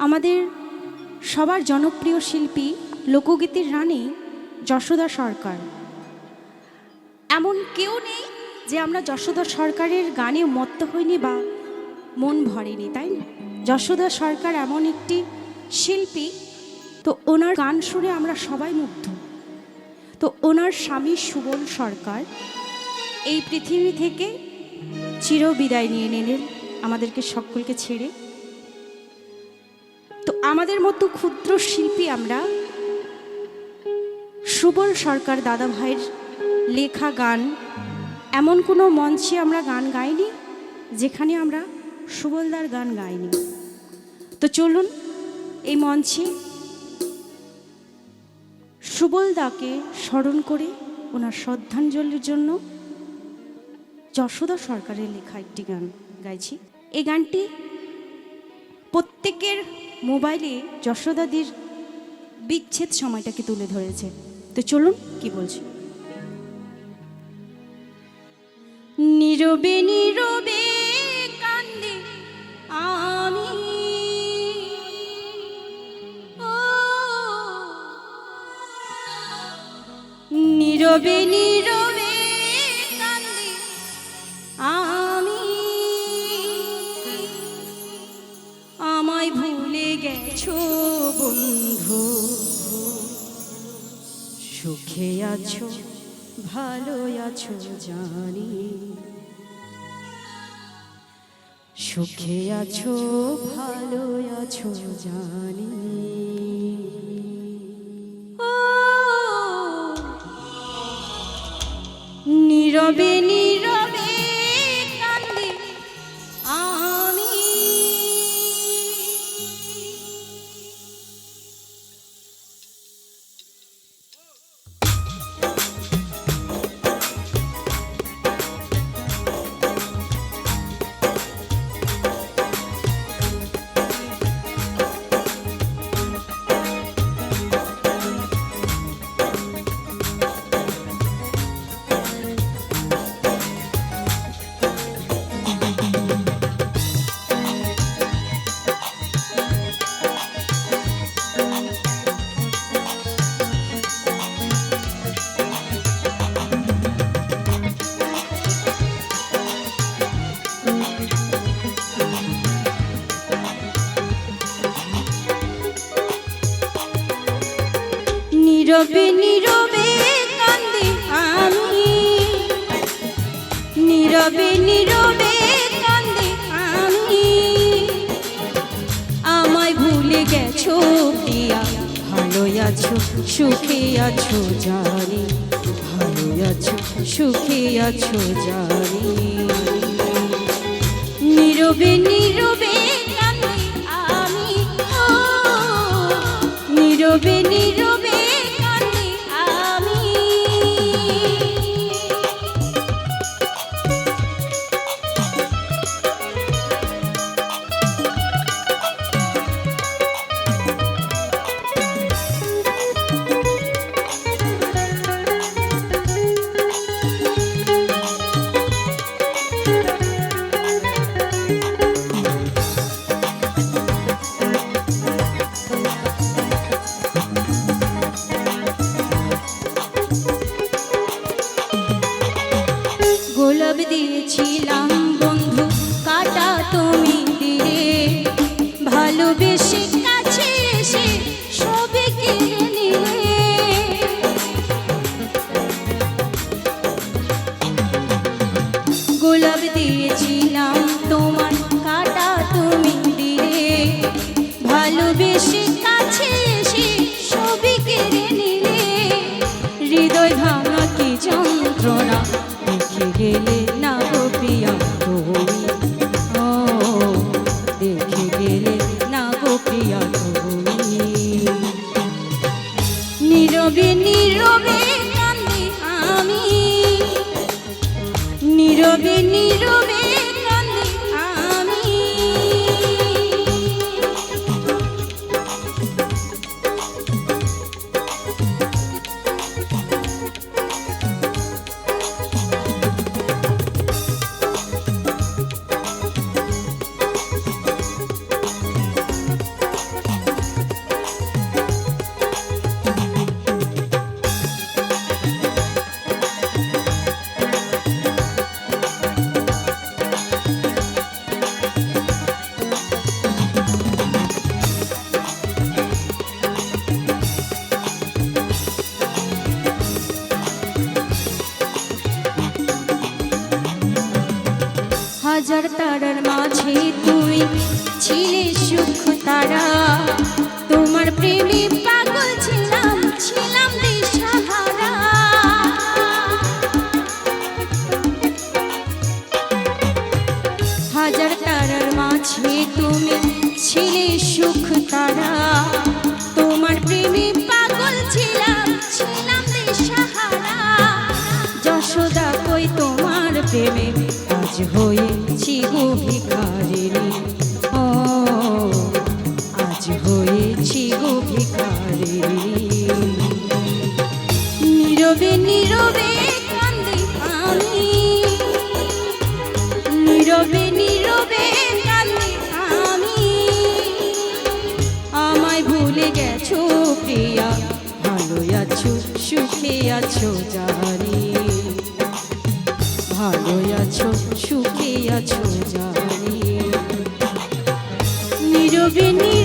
আমাদের সবার জনপ্রিয় শিল্পী লোকগীতির রানী যশোদা সরকার। এমন কেউ নেই যে আমরা যশোদা সরকারের গানে মত্ত হইনি বা মন ভরেনি, তাই না? যশোদা সরকার এমন একটি শিল্পী, তো ওনার গান শুনে আমরা সবাই মুগ্ধ। তো ওনার স্বামী সুবল সরকার এই পৃথিবী থেকে চিরবিদায় নিয়ে নিলেন আমাদেরকে সকলকে ছেড়ে। তো আমাদের মতো ক্ষুদ্র শিল্পী আমরা সুবল সরকার দাদা ভাইয়ের লেখা গান, এমন কোনো মঞ্চে আমরা গান গাইনি যেখানে আমরা সুবলদার গান গাইনি। তো চলুন এই মঞ্চে সুবলদাকে স্মরণ করে ওনার শ্রদ্ধাঞ্জলির জন্য যশোদা সরকারের লেখা একটি গান গাইছি। এই গানটি প্রত্যেকের মোবাইলে যশোদাদির বিচ্ছেদ সময়টাকে তুলে ধরেছে। তো চলুন কি বলছি। নীরবে নীরবে কান্দে আমি, নীরবে নীরবে কান্দে আমি, আমায় ভুলে গেছো বন্ধু, সুখে আছো ভালো আছো জানি, সুখে আছো ভালো আছো জানি। নীরবে নীরবে কান্দে আমি, নীরবে নীরবে কান্দে আমি, নীরবে নীরবে কান্দে আমি, আমায় ভুলে গেছো প্রিয়া, ভালো আছো সুখে আছো জানি, ভালো আছো সুখে আছো জানি। নীরবে নীরবে কান্দে আমি, নীরবে নীরবে গোলাপ দিয়েছিলাম বন্ধু কাটা তুমি দিলে, ভালোবেসে কাছে এসে সবে কেড়ে নিলে। গোলাপ দিয়েছিলাম তোমার কাটা তুমি দিলে, ভালোবেসে কাছে এসে সবে কেড়ে নিলে। হৃদয় ভাঙা কি যন্ত্রণা দেখে গেলে না গো প্রিয়া তুমি, ও দেখে গেলে না গো প্রিয়া তুমি। নীরবে নীরবে কান্দে আমি, নীরবে নীরবে কান্দে আমি। তারার মাঝে তুই ছিলে সুখ তারা, তোমার প্রেমে পাগল ছিলাম, ছিলাম দিশাহারা। হাজার তারার মাঝে তুমি ছিলে সুখ তারা, তোমার প্রেমে পাগল ছিলাম, ছিলাম দিশাহারা। যশোদা কই তোমার প্রেমে আজ হয়েছি গো ভিখারিণী, ও আজ হয়েছি গো ভিখারিণী। নীরবে নীরবে কান্দি আমি, নীরবে নীরবে কান্দি আমি। আমায় ভুলে গেছো প্রিয়া, ভালো আছো সুখে আছো জানি, ভালো আছো সুখে আছো জানি। নীরবে নীরবে